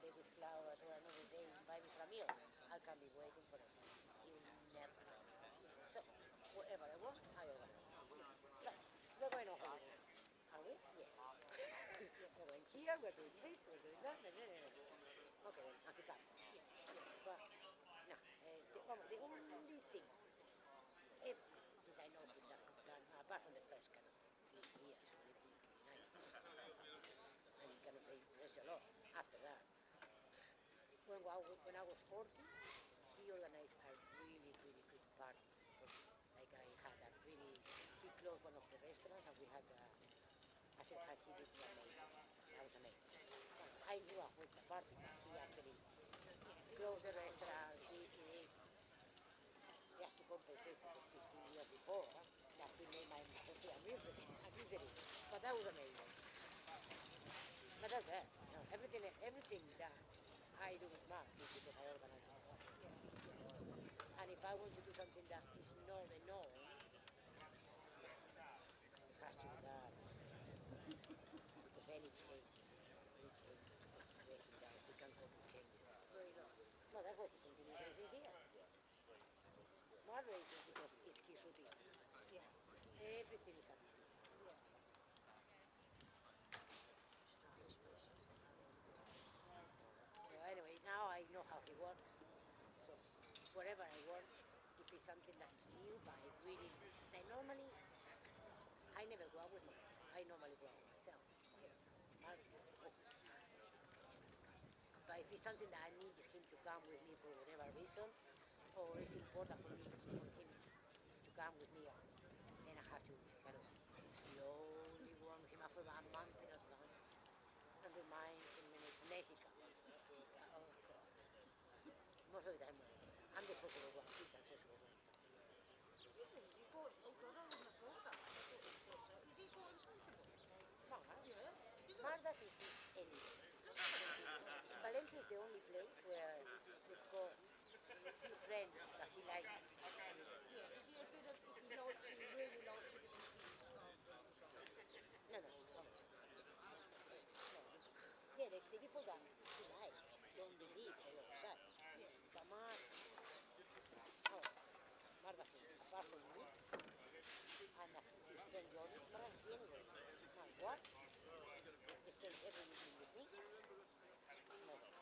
day with flowers or another day invite me for a meal, I can be waiting for him. He will never. So, whatever I want, I organize. Right, we're going on holiday. Are we? Yes. We're going here, we're doing this, we're doing that. Okay, then, and he comes. But, no, the only thing, since I know him that he's done, apart from the first kind of 3 years, when it used to be nice, and he kind of impressed a lot. After that, when I was 40, he organized a really, really good party for me. Like he closed one of the restaurants and we had I said, he did amazing. That was amazing. I knew I went to the party, but he actually closed the restaurant. He has to compensate for the 15 years before that he made my birthday a misery. But that was amazing. But that's it. No, everything that I do with Mark is because I organize it myself. And if I want to do something that is not the norm, it has to be done. Because any changes, just breaking down. We can cope with changes. No, that's why he continues racing here. Mark races because it's his routine. Everything is a routine. So anyway, now I know how he works. So whatever I want, if it's something that's new, but normally, I never go out with Mark. I normally go out myself. Mark, but if it's something that I need him to come with me for whatever reason, or it's important for him to come with me, then I have to kind of slowly warm him up for about a month in advance and remind him in Mexico. Oh God. Most of the time, I'm the sociable one. He's the sociable one. Is he? Oh God, I wouldn't have thought that. Is he quite unsociable? No, huh? Yeah. Mark doesn't see anything. Valencia is the only place where we've got a few friends that he likes. Yeah, is he a bit of, if he likes you, he really likes you, but then if he No. Yeah, the people that he likes don't believe they are shy. But Mark doesn't. Apart from me and his friend Johnny, Mark doesn't see anyway. Mark works, he spends every evening with me. Nothing.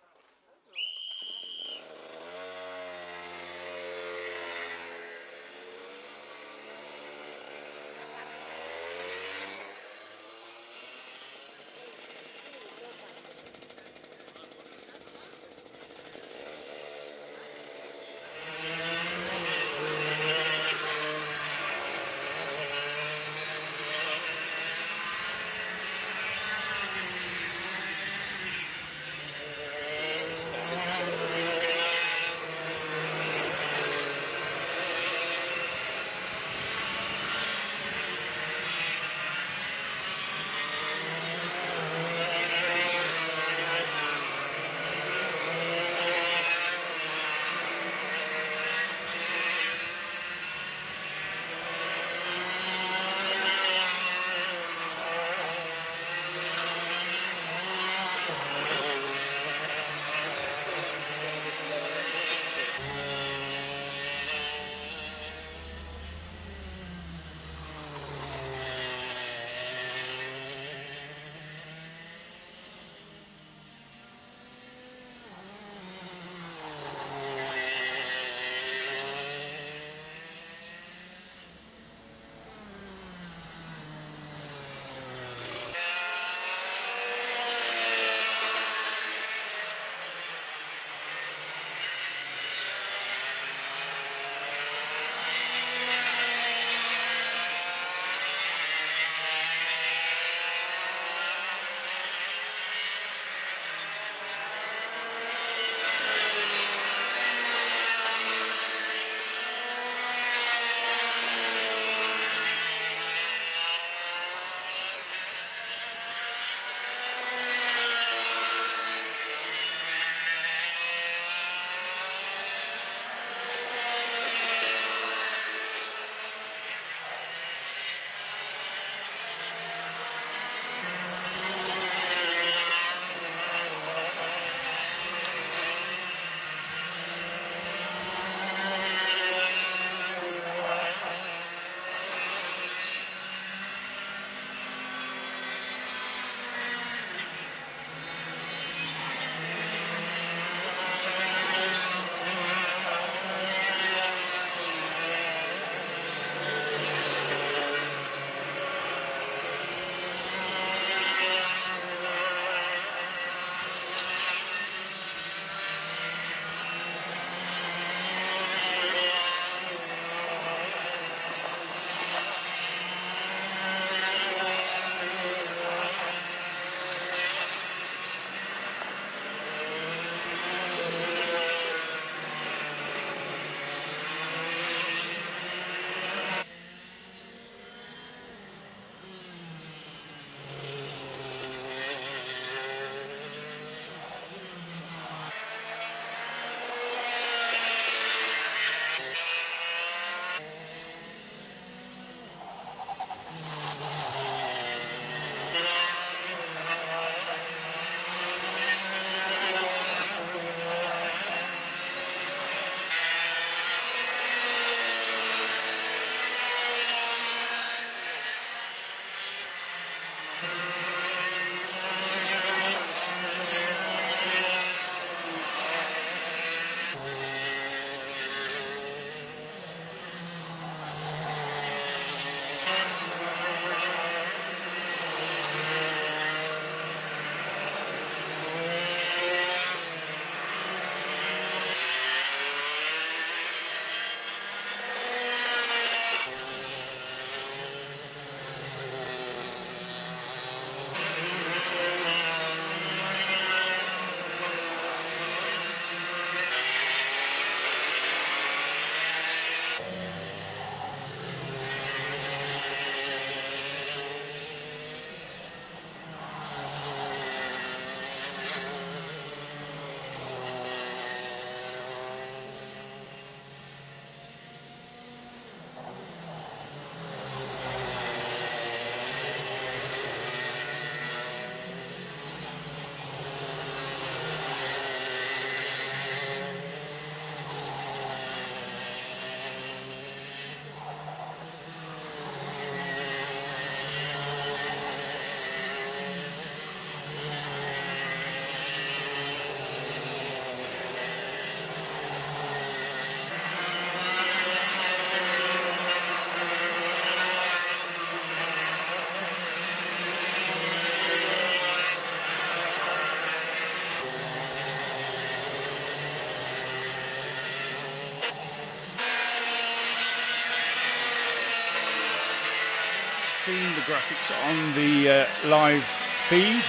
seen the graphics on the live feed.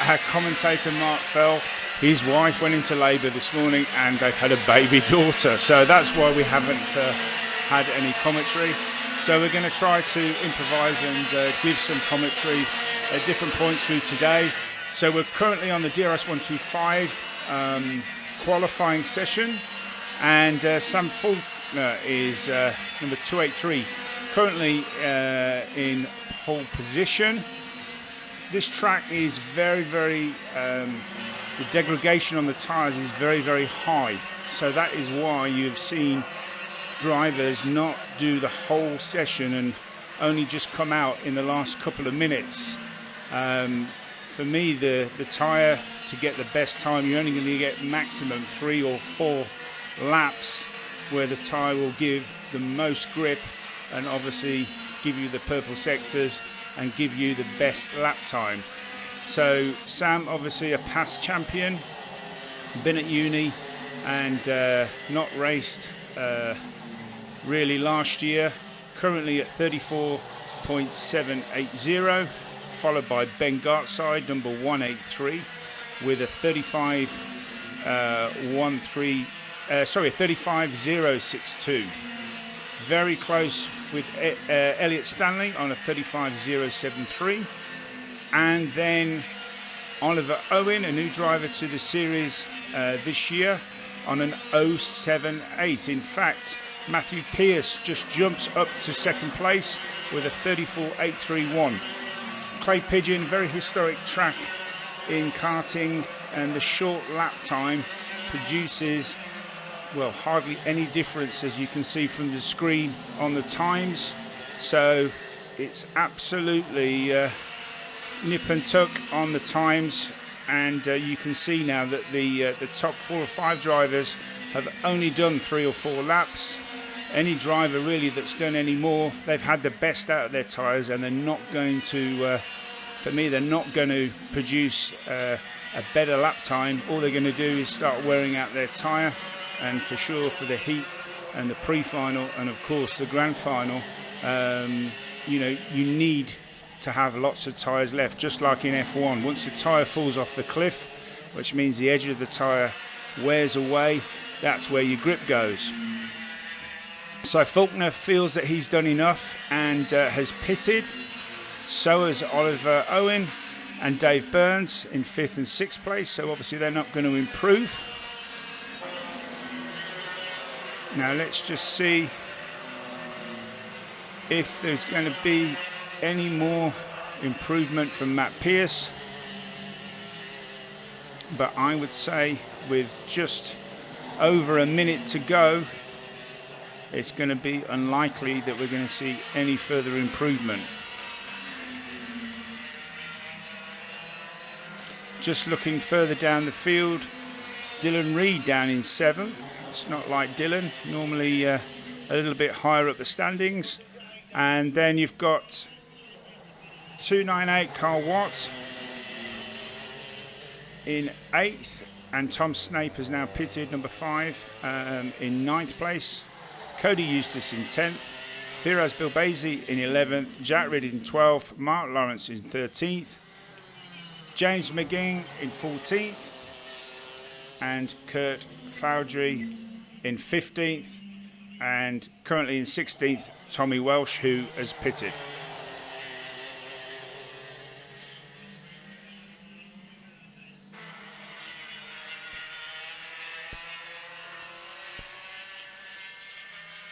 Our commentator Mark Fell, his wife went into labour this morning and they've had a baby daughter. So that's why we haven't had any commentary. So we're going to try to improvise and give some commentary at different points through today. So we're currently on the DRS125 qualifying session, and Sam Faulkner is number 283, currently in pole position. This track is very, the degradation on the tyres is very, very high. So that is why you've seen drivers not do the whole session and only just come out in the last couple of minutes. For me, the tyre, to get the best time, you're only going to get maximum 3 or 4 laps where the tyre will give the most grip and obviously give you the purple sectors and give you the best lap time. So Sam, obviously a past champion, been at uni and not raced really last year, currently at 34.780, followed by Ben Gartside, number 183, with a 35.062. Very close with Elliot Stanley on a 35.073. And then Oliver Owen, a new driver to the series this year, on an 078. In fact, Matthew Pearce just jumps up to second place with a 34.831. Clay Pigeon, very historic track in karting, and the short lap time produces, well, hardly any difference, as you can see from the screen on the times. So it's absolutely nip and tuck on the times, and you can see now that the top 4 or 5 drivers have only done 3 or 4 laps. Any driver really that's done any more, they've had the best out of their tyres, and they're not going to, for me, they're not going to produce a better lap time. All they're going to do is start wearing out their tyre, and for sure for the heat and the pre-final and of course the grand final, you know, you need to have lots of tyres left, just like in F1. Once the tyre falls off the cliff, which means the edge of the tyre wears away, that's where your grip goes. So Faulkner feels that he's done enough and has pitted. So has Oliver Owen and Dave Burns in 5th and 6th place. So obviously they're not going to improve. Now let's just see if there's going to be any more improvement from Matt Pearce. But I would say with just over a minute to go, it's going to be unlikely that we're going to see any further improvement. Just looking further down the field, Dylan Reed down in 7th. It's not like Dylan, normally a little bit higher up the standings. And then you've got 298 Carl Watt in 8th, and Tom Snape has now pitted, number 5, in 9th place. Cody Eustace in 10th, Firas Bilbezi in 11th, Jack Reed in 12th, Mark Lawrence in 13th, James McGing in 14th, and Kurt Foudry in 15th, and currently in 16th, Tommy Welsh, who has pitted.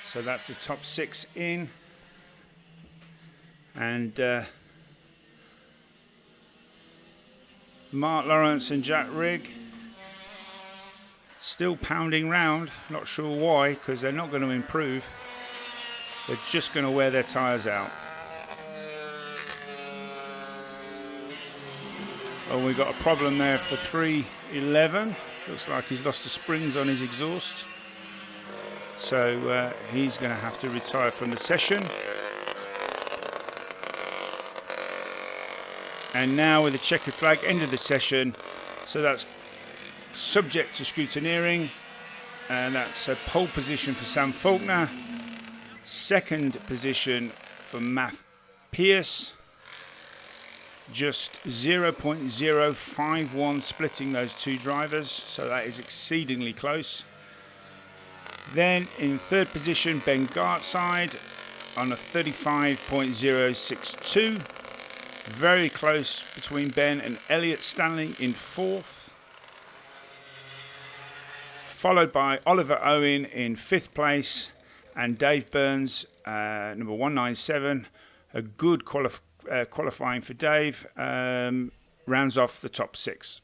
So that's the top 6 in, and Mark Lawrence and Jack Rigg still pounding round. Not sure why, because they're not going to improve. They're just going to wear their tyres out. Oh, we've got a problem there for 311. Looks like he's lost the springs on his exhaust. So he's going to have to retire from the session. And now with the checkered flag, end of the session. So that's subject to scrutineering. And that's a pole position for Sam Faulkner. 2nd position for Pierce, just 0.051 splitting those two drivers, so that is exceedingly close. Then in third position, Ben Gartside on a 35.062. Very close between Ben and Elliot Stanley in fourth. Followed by Oliver Owen in fifth place and Dave Burns, number 197. A good qualifying for Dave. Rounds off the top six.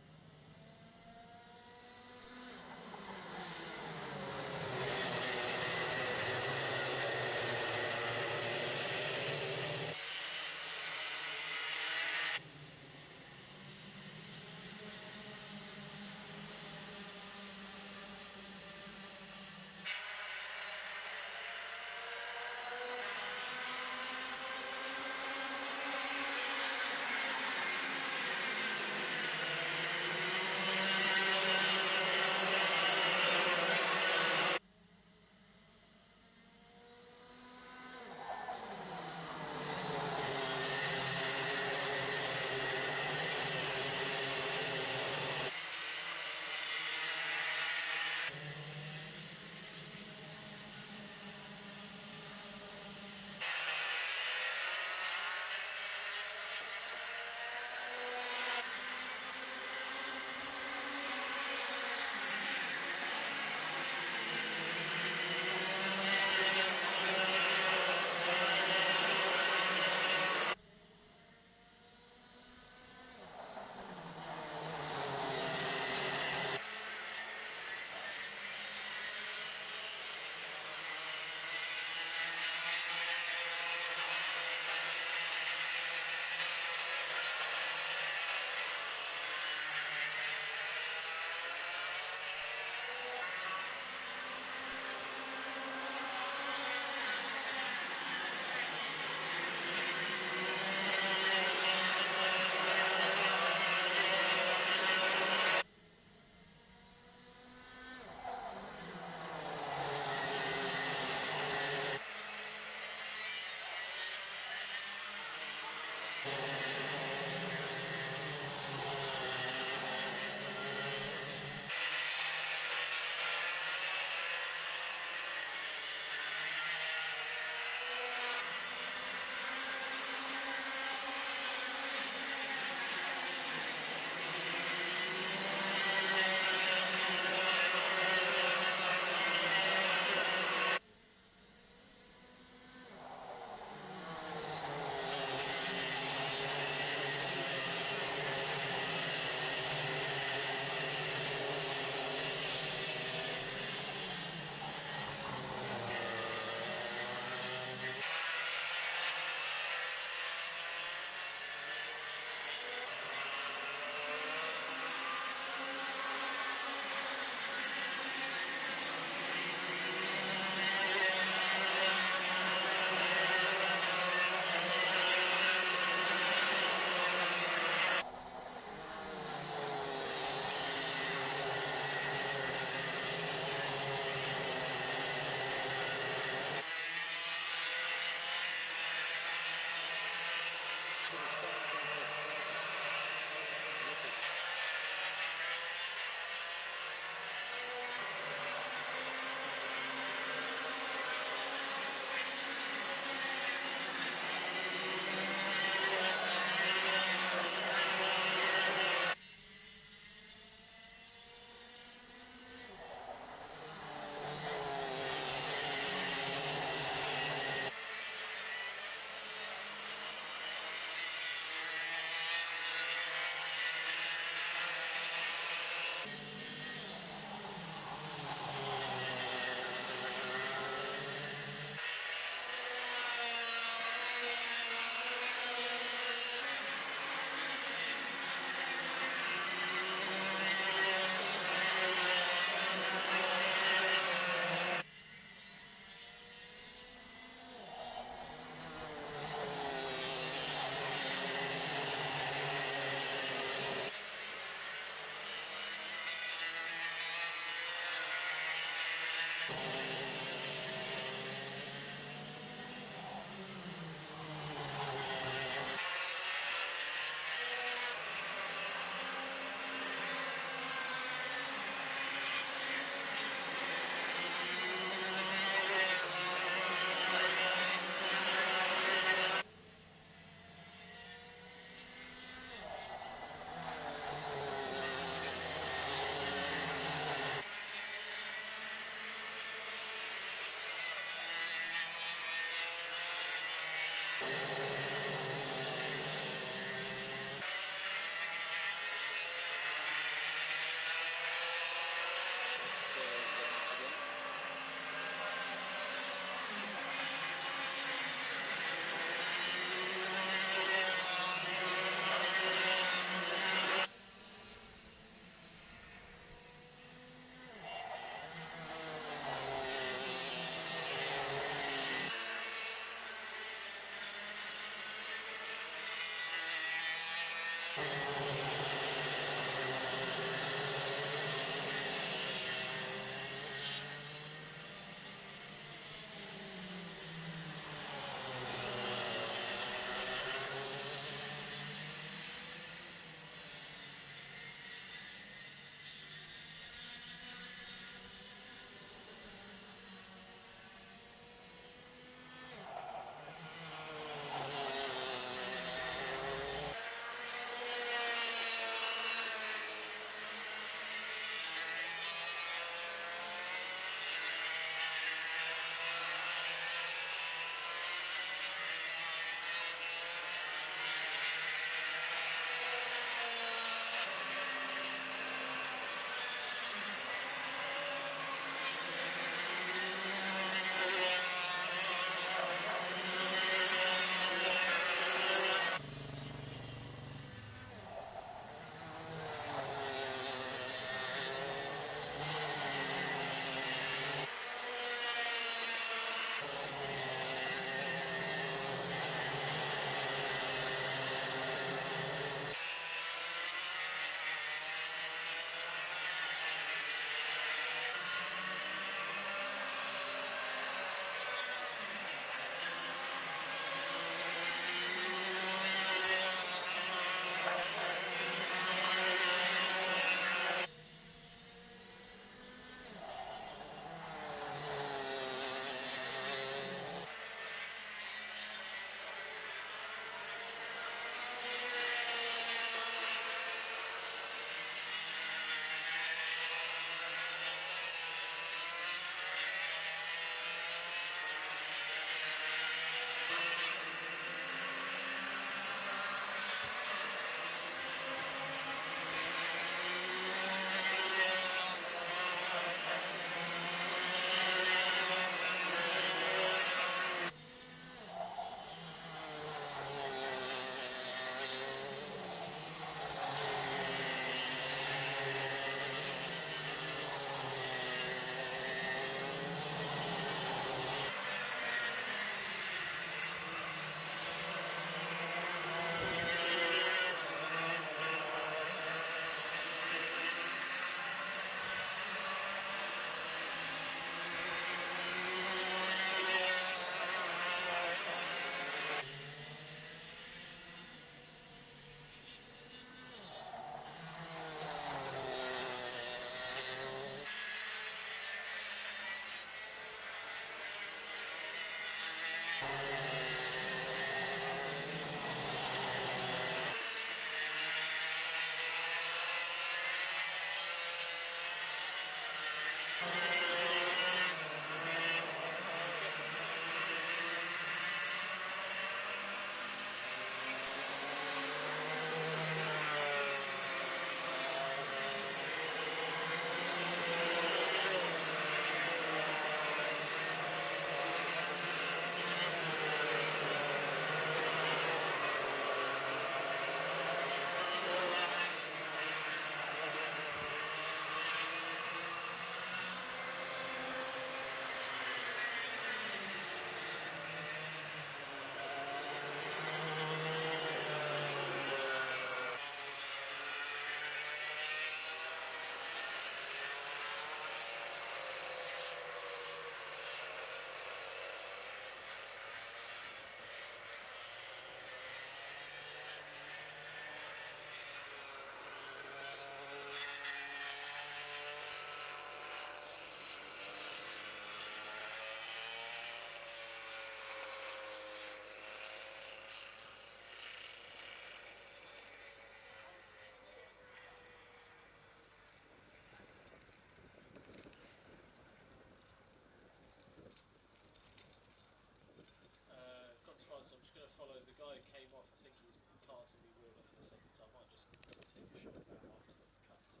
So I'm just going to follow the guy who came off. I think he's passing me real for the second, so I might just take a shot now after the cut. So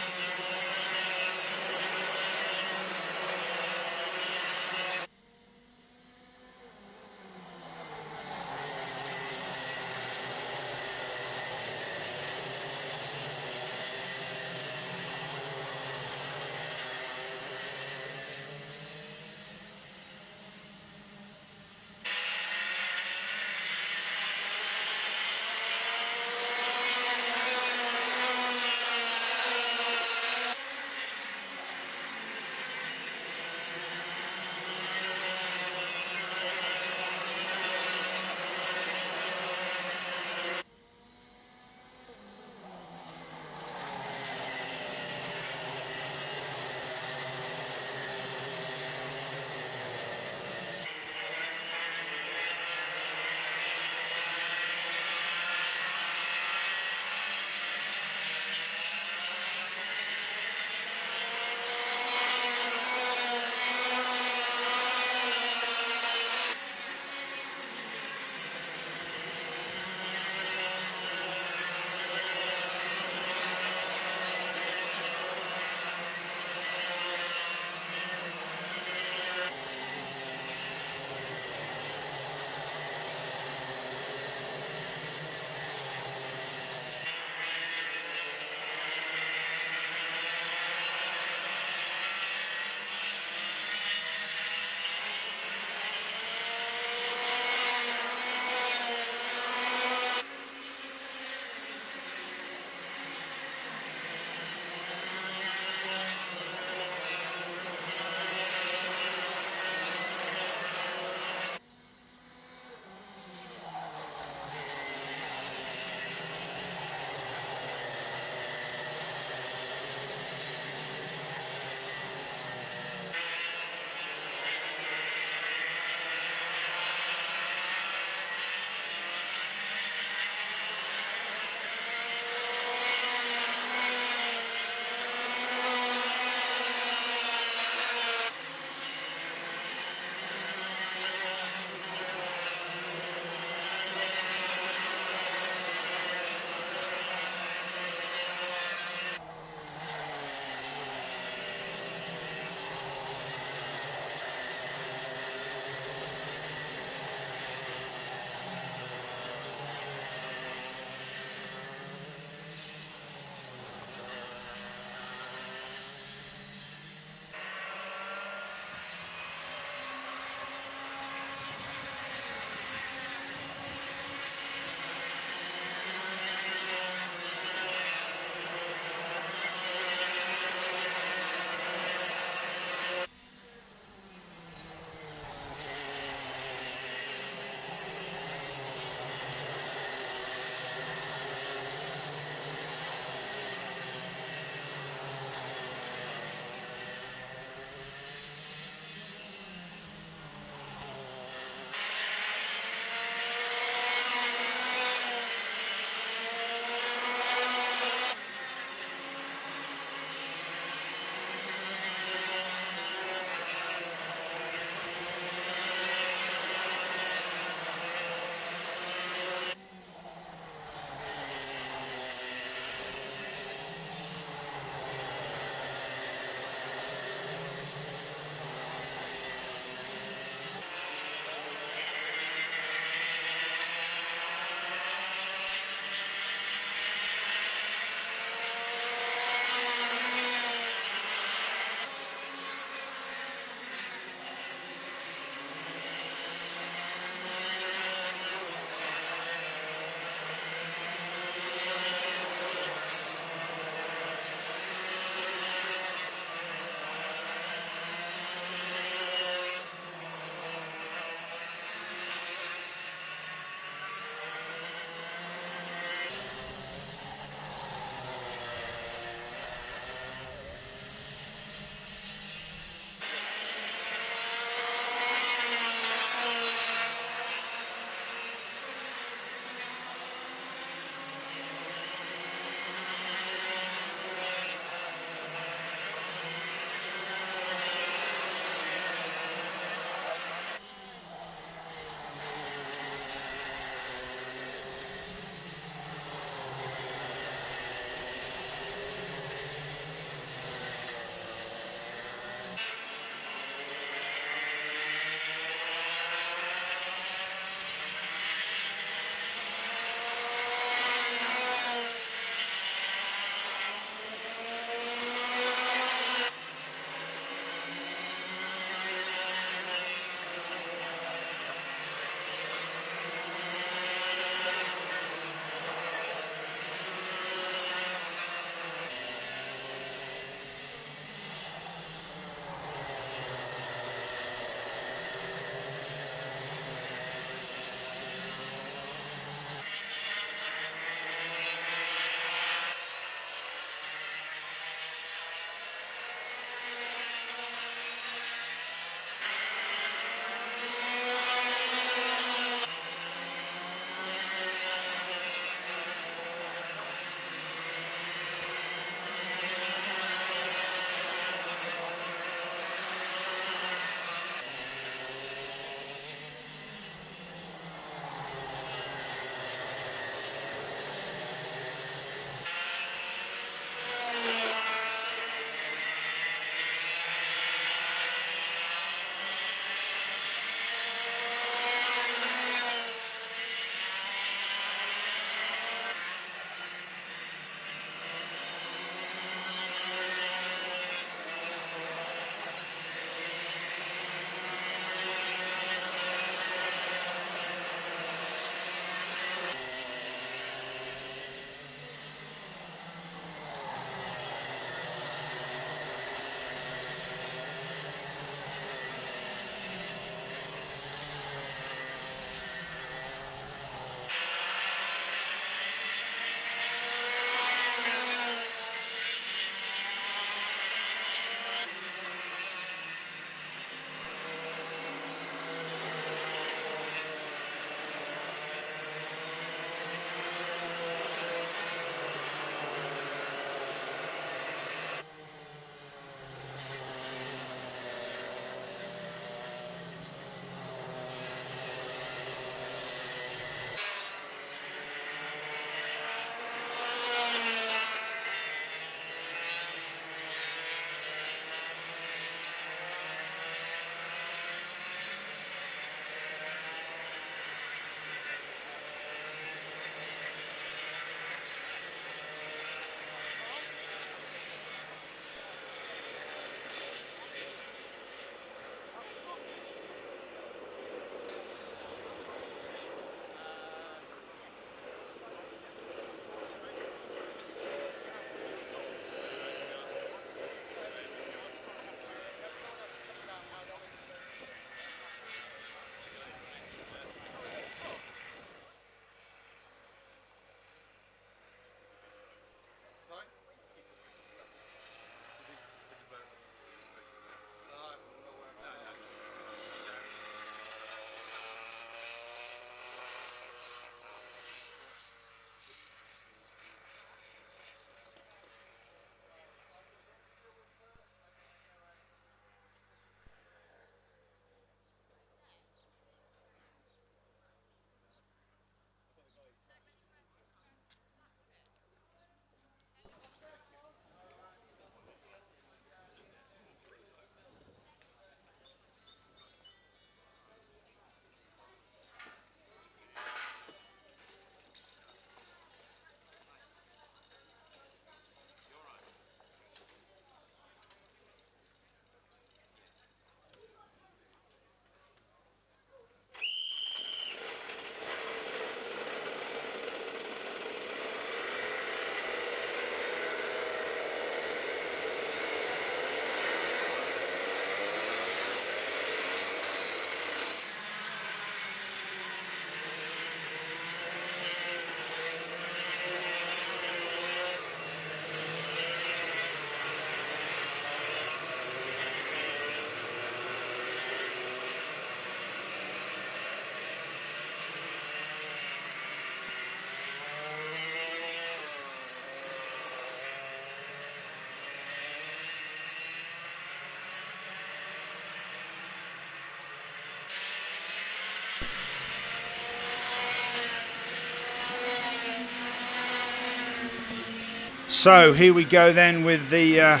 So here we go then with the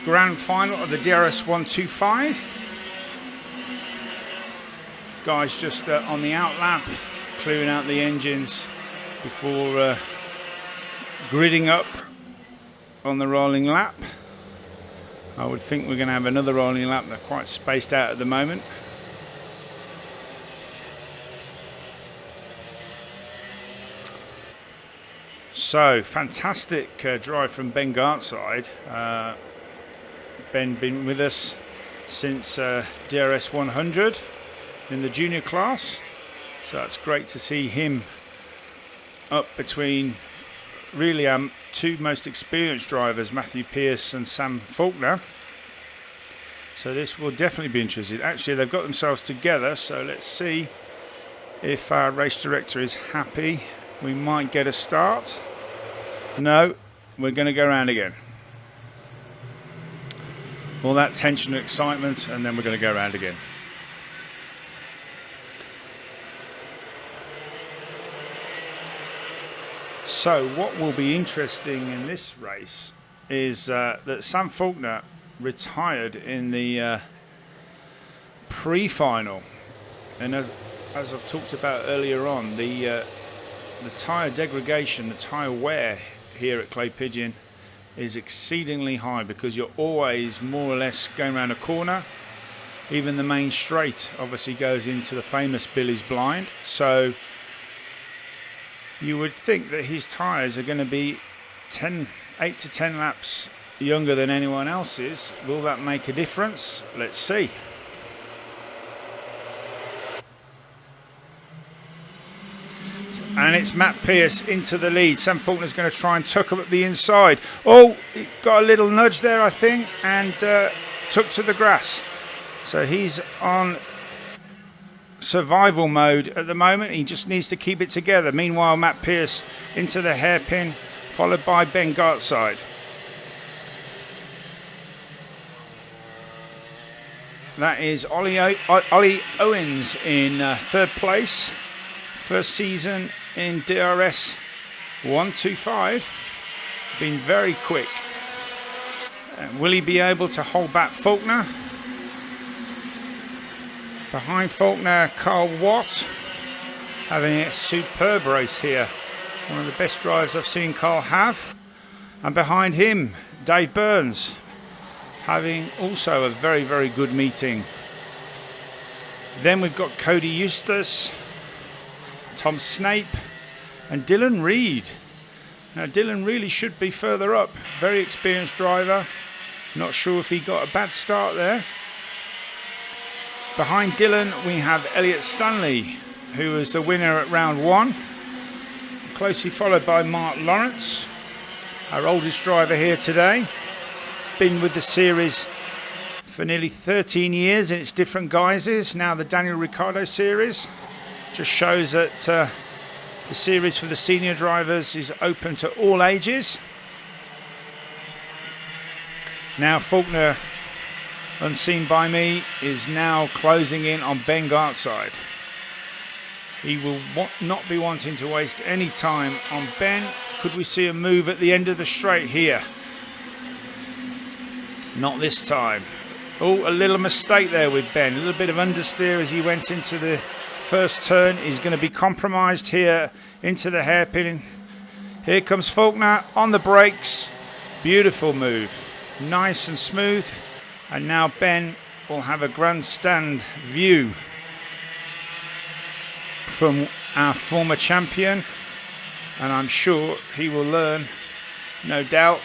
grand final of the DRS125. Guys just on the out lap, clearing out the engines before gridding up on the rolling lap. I would think we're going to have another rolling lap. They're quite spaced out at the moment. So fantastic drive from Ben Gartside. Ben been with us since DRS100 in the junior class, so that's great to see him up between really our two most experienced drivers, Matthew Pearce and Sam Faulkner. So this will definitely be interesting. Actually, they've got themselves together, so let's see if our race director is happy. We might get a start. No, we're going to go around again. All that tension and excitement, and then we're going to go around again. So what will be interesting in this race is that Sam Faulkner retired in the pre-final, and as I've talked about earlier on, the tyre degradation, the tyre wear here at Clay Pigeon is exceedingly high, because you're always more or less going around a corner. Even the main straight obviously goes into the famous Billy's Blind, so you would think that his tyres are going to be 8 to 10 laps younger than anyone else's. Will that make a difference? Let's see. And it's Matt Pearce into the lead. Sam Faulkner's going to try and tuck him up the inside. Oh, he got a little nudge there, I think, and took to the grass. So he's on survival mode at the moment. He just needs to keep it together. Meanwhile, Matt Pearce into the hairpin, followed by Ben Gartside. That is Ollie Owens in third place. First season in DRS125. Been very quick. Will he be able to hold back Faulkner? Behind Faulkner, Carl Watt, having a superb race here. One of the best drives I've seen Carl have. And behind him, Dave Burns, having also a very, very good meeting. Then we've got Cody Eustace, Tom Snape, and Dylan Reed. Now Dylan really should be further up. Very experienced driver. Not sure if he got a bad start there. Behind Dylan we have Elliot Stanley, who was the winner at round 1. Closely followed by Mark Lawrence, our oldest driver here today. Been with the series for nearly 13 years in its different guises. Now the Daniel Ricciardo Series. Just shows that the series for the senior drivers is open to all ages. Now Faulkner, unseen by me, is now closing in on Ben Gartside. He will not be wanting to waste any time on Ben. Could we see a move at the end of the straight here? Not this time. Oh, a little mistake there with Ben. A little bit of understeer as he went into the first turn. He's going to be compromised here into the hairpin. Here comes Faulkner on the brakes. Beautiful move. Nice and smooth. And now Ben will have a grandstand view from our former champion. And I'm sure he will learn, no doubt.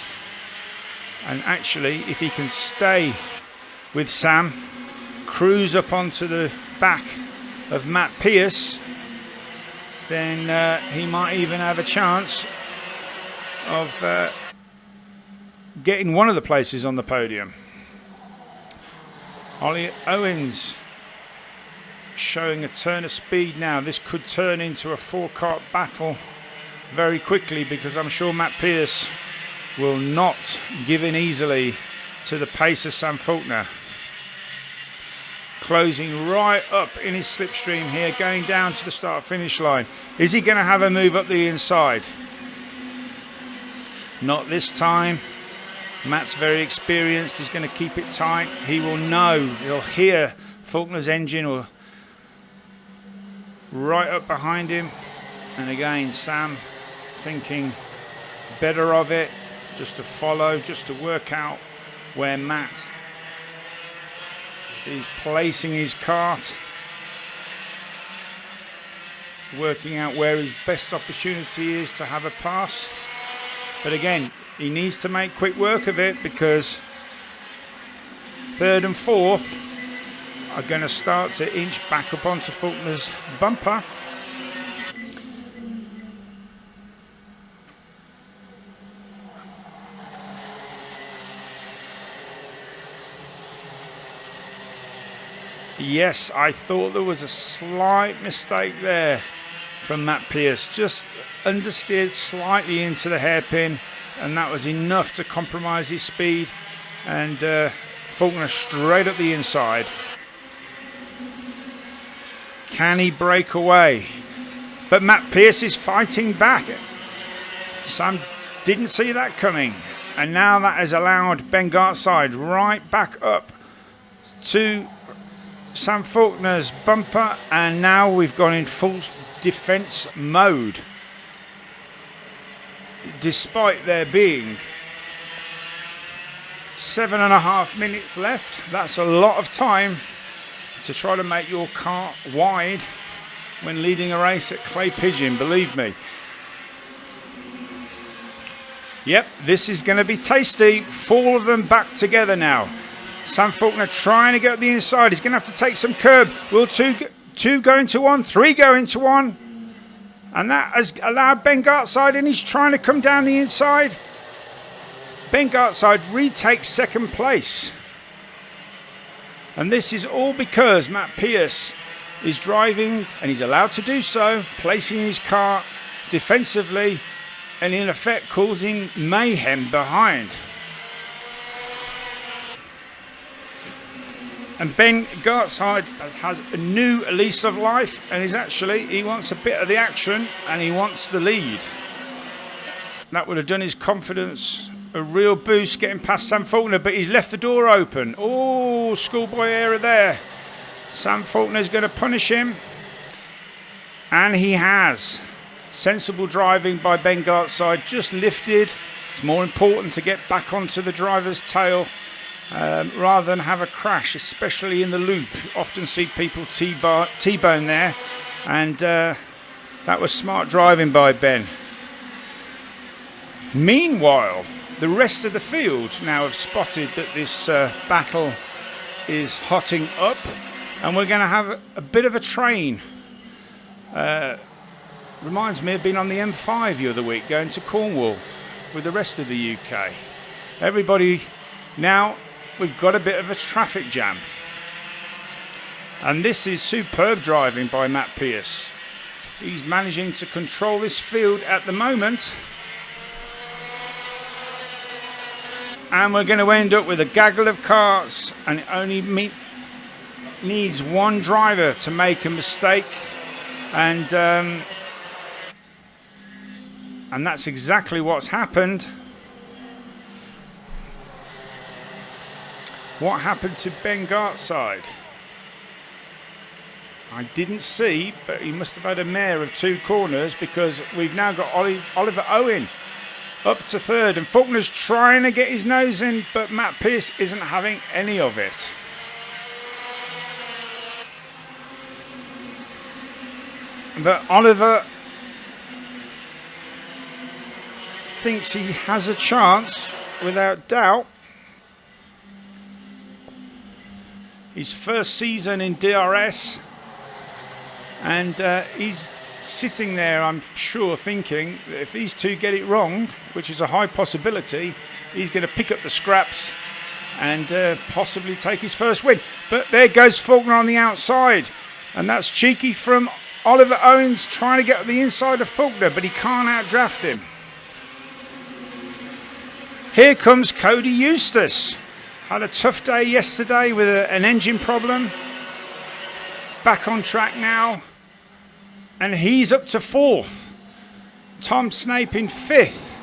And actually, if he can stay with Sam, cruise up onto the back of Matt Pearce, then he might even have a chance of getting one of the places on the podium. Ollie Owens showing a turn of speed now. This could turn into a four-kart battle very quickly, because I'm sure Matt Pearce will not give in easily to the pace of Sam Faulkner. Closing right up in his slipstream here, going down to the start-finish line. Is he going to have a move up the inside? Not this time. Matt's very experienced. He's going to keep it tight. He will know. He'll hear Faulkner's engine or right up behind him. And again, Sam thinking better of it, just to follow, just to work out where Matt is placing his kart, working out where his best opportunity is to have a pass. But again, he needs to make quick work of it, because third and fourth are going to start to inch back up onto Faulkner's bumper. Yes, I thought there was a slight mistake there from Matt Pierce. Just understeered slightly into the hairpin, and that was enough to compromise his speed. And Faulkner straight up the inside. Can he break away? But Matt Pierce is fighting back. Sam didn't see that coming. And now that has allowed Ben Gartside right back up to Sam Faulkner's bumper, and now we've gone in full defense mode. Despite there being 7.5 minutes left, that's a lot of time to try to make your kart wide when leading a race at Clay Pigeon, believe me. Yep, this is going to be tasty. 4 of them back together now. Sam Faulkner trying to get up the inside. He's going to have to take some curb. Will two go into one? 3 go into one? And that has allowed Ben Gartside, and he's trying to come down the inside. Ben Gartside retakes second place. And this is all because Matt Pierce is driving, and he's allowed to do so, placing his car defensively and in effect causing mayhem behind. And Ben Gartside has a new lease of life, and he wants a bit of the action, and he wants the lead. That would have done his confidence a real boost, getting past Sam Faulkner, but he's left the door open. Oh, schoolboy error there. Sam Faulkner's going to punish him, and he has. Sensible driving by Ben Gartside, just lifted. It's more important to get back onto the driver's tail rather than have a crash, especially in the loop. Often see people T-bone there, and that was smart driving by Ben. Meanwhile, the rest of the field now have spotted that this battle is hotting up, and we're going to have a bit of a train. Reminds me of being on the M5 the other week, going to Cornwall with the rest of the UK. Everybody now, we've got a bit of a traffic jam. And this is superb driving by Matt Pierce. He's managing to control this field at the moment. And we're going to end up with a gaggle of karts, and it only needs one driver to make a mistake. And that's exactly what's happened. What happened to Ben Gartside? I didn't see, but he must have had a mare of 2 corners, because we've now got Oliver Owing up to third, and Faulkner's trying to get his nose in, but Matt Pierce isn't having any of it. But Oliver thinks he has a chance, without doubt. His first season in DRS, and he's sitting there, I'm sure, thinking that if these two get it wrong, which is a high possibility, he's going to pick up the scraps and possibly take his first win. But there goes Faulkner on the outside, and that's cheeky from Oliver Owens, trying to get the inside of Faulkner, but he can't outdraft him. Here comes Cody Eustace. Had a tough day yesterday with an engine problem. Back on track now. And he's up to 4th. Tom Snape in 5th.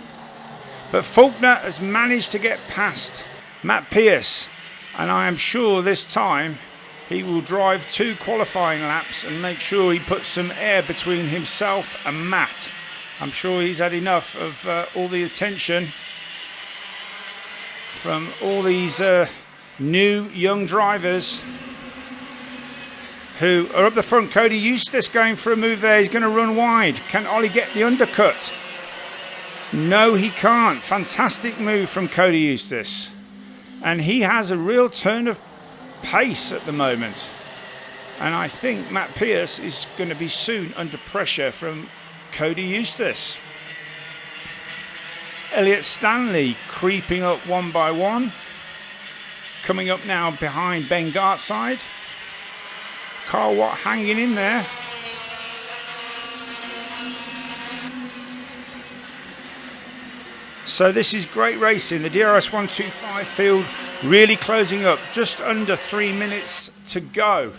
But Faulkner has managed to get past Matt Pierce, and I am sure this time he will drive 2 qualifying laps and make sure he puts some air between himself and Matt. I'm sure he's had enough of all the attention from all these new young drivers who are up the front. Cody Eustace going for a move there. He's going to run wide. Can Ollie get the undercut? No, he can't. Fantastic move from Cody Eustace. And he has a real turn of pace at the moment. And I think Matt Pierce is going to be soon under pressure from Cody Eustace. Elliot Stanley creeping up one by one. Coming up now behind Ben Gartside. Carl Watt hanging in there. So this is great racing. The DRS125 field really closing up. Just under 3 minutes to go.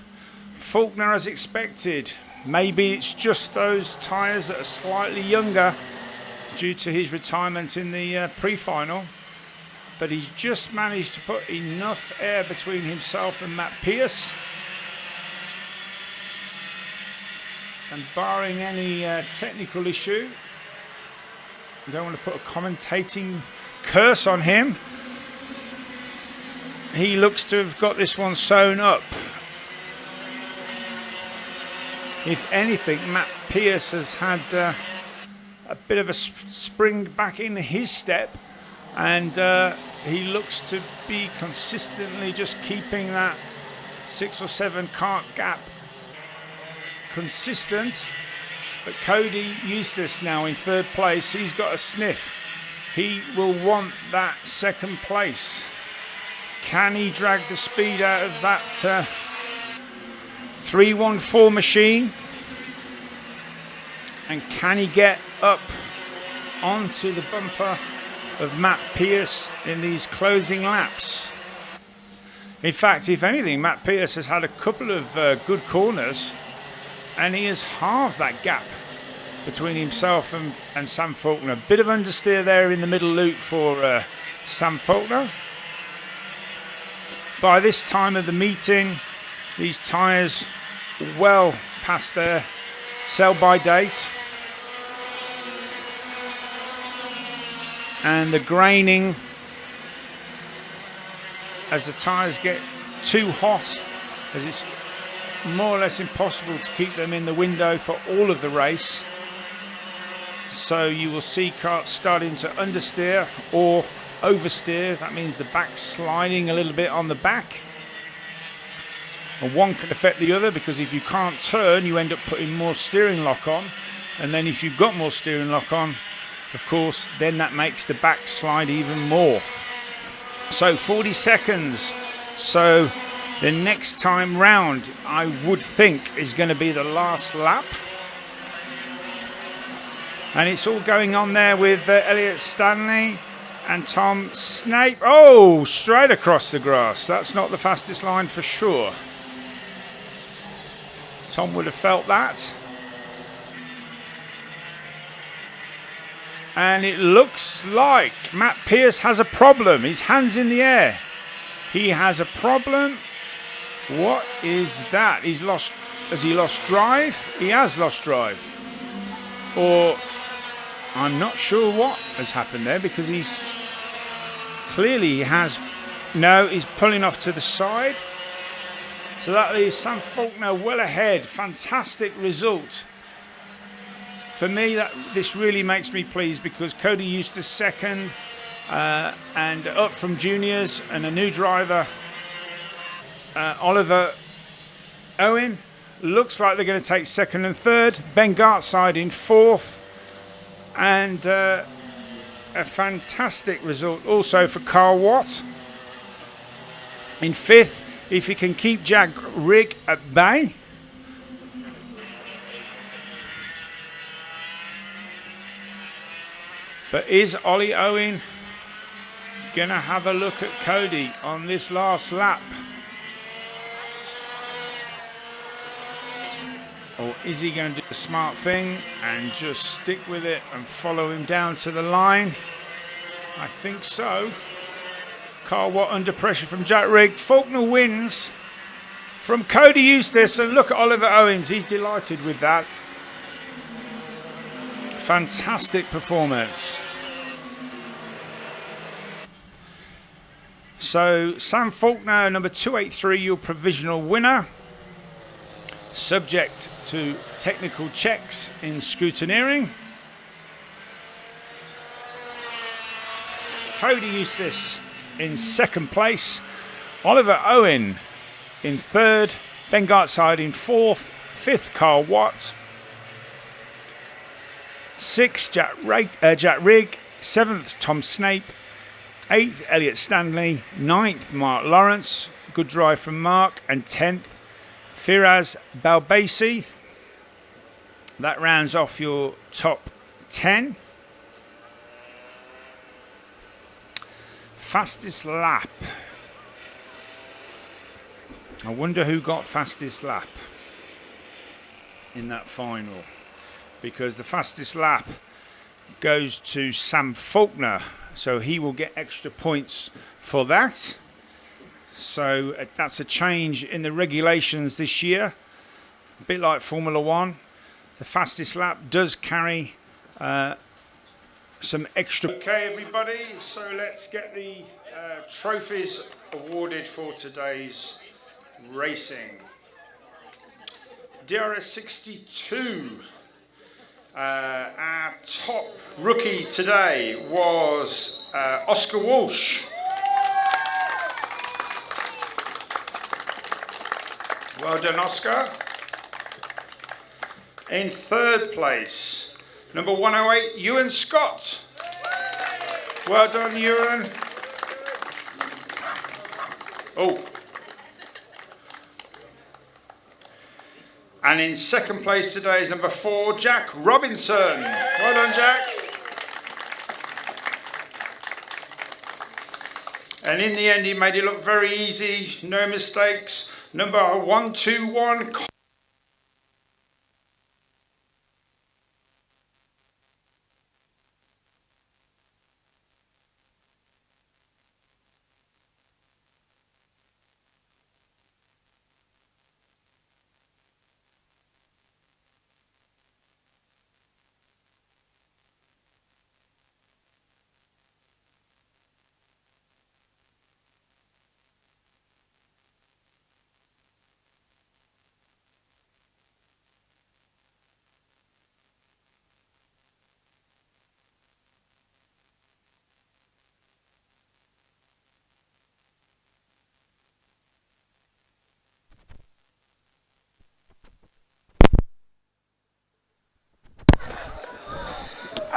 Faulkner as expected. Maybe it's just those tyres that are slightly younger due to his retirement in the pre-final. But he's just managed to put enough air between himself and Matt Pierce. And barring any technical issue, I don't want to put a commentating curse on him. He looks to have got this one sewn up. If anything, Matt Pierce has had a bit of a spring back in his step, and he looks to be consistently just keeping that 6 or 7 kart gap consistent. But Cody Eustace now in 3rd place. He's got a sniff. He will want that 2nd place. Can he drag the speed out of that 314 machine? And can he get up onto the bumper of Matt Pierce in these closing laps? In fact, if anything, Matt Pierce has had a couple of good corners, and he has halved that gap between himself and Sam Faulkner. A bit of understeer there in the middle loop for Sam Faulkner. By this time of the meeting, these tyres well past their sell-by date. And the graining, as the tyres get too hot, as it's more or less impossible to keep them in the window for all of the race. So you will see karts starting to understeer or oversteer. That means the back sliding a little bit on the back. And one can affect the other, because if you can't turn, you end up putting more steering lock on. And then if you've got more steering lock on, of course, then that makes the back slide even more. So 40 seconds. So the next time round, I would think, is going to be the last lap. And it's all going on there with Elliot Stanley and Tom Snape. Oh, straight across the grass. That's not the fastest line for sure. Tom would have felt that. And it looks like Matt Pierce has a problem. His hands in the air. He has a problem. What is that? He's lost. Has he lost drive? He has lost drive. Or I'm not sure what has happened there, because he's clearly he has. No, he's pulling off to the side. So that leaves Sam Faulkner well ahead. Fantastic result. For me, this really makes me pleased, because Cody Eustace 2nd, and up from juniors, and a new driver, Oliver Owing. Looks like they're going to take 2nd and 3rd. Ben Gartside in 4th. And a fantastic result also for Carl Watt in 5th. If he can keep Jack Rigg at bay. But is Ollie Owing going to have a look at Cody on this last lap? Or is he going to do the smart thing and just stick with it and follow him down to the line? I think so. Carl Watt under pressure from Jack Rigg. Faulkner wins from Cody Eustace. And look at Oliver Owens. He's delighted with that. Fantastic performance. So Sam Faulkner, number 283, your provisional winner. Subject to technical checks in scrutineering. Cody Eustace in second place. Oliver Owen in third. Ben Gartside in fourth. Fifth, Carl Watt. Sixth, Jack Rigg. Seventh, Tom Snape. Eighth, Elliot Stanley. Ninth, Mark Lawrence. Good drive from Mark. And 10th, Firaz Balbasi. That rounds off your top 10. Fastest lap. I wonder who got fastest lap in that final. Because the fastest lap goes to Sam Faulkner. So he will get extra points for that. So that's a change in the regulations this year. A bit like Formula One. The fastest lap does carry some extra. Okay, everybody. So let's get the trophies awarded for today's racing. DRS62. Our top rookie today was Oscar Walsh. Well done, Oscar. In third place, number 108, Ewan Scott. Well done, Ewan. Oh. And in second place today is number 4, Jack Robinson. Well done, Jack. And in the end, he made it look very easy, no mistakes. Number 121.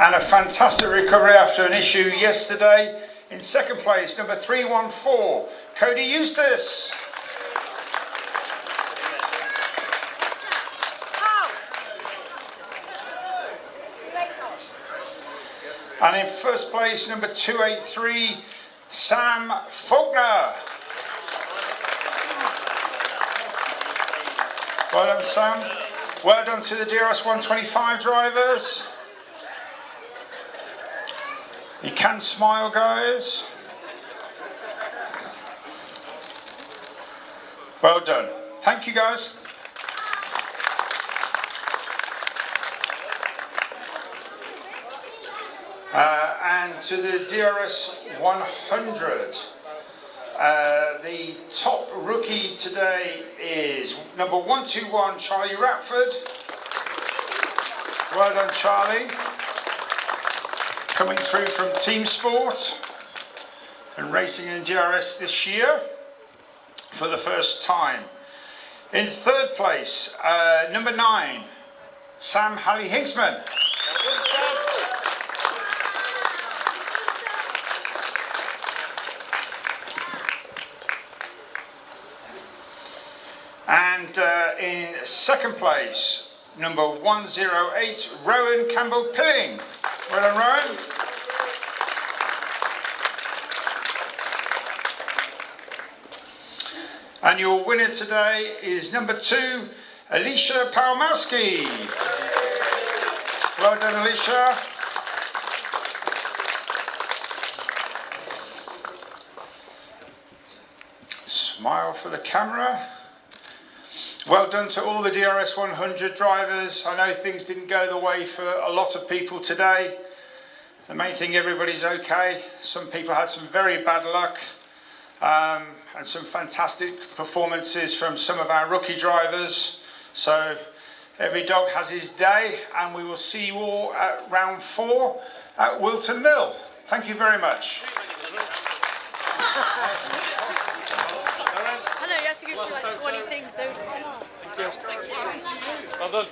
And a fantastic recovery after an issue yesterday. In second place, number 314, Cody Eustace. And in first place, number 283, Sam Faulkner. Well done, Sam. Well done to the DRS125 drivers. You can smile, guys. Well done. Thank you, guys. And to the DRS 100, the top rookie today is number 121, Charlie Ratford. Well done, Charlie. Coming through from Team Sport and racing in DRS this year for the first time. In third place, number 9, Sam Halley Hinksman. And in second place, number 108, Rowan Campbell-Pilling. Well done, Rowan. And your winner today is number 2, Alicia Palmowski. Well done, Alicia. Smile for the camera. Well done to all the DRS100 drivers. I know things didn't go the way for a lot of people today. The main thing, everybody's okay. Some people had some very bad luck, and some fantastic performances from some of our rookie drivers. So every dog has his day, and we will see you all at round 4 at Wilton Mill. Thank you very much. I know, you have to go through like 20 things, don't you? Well done.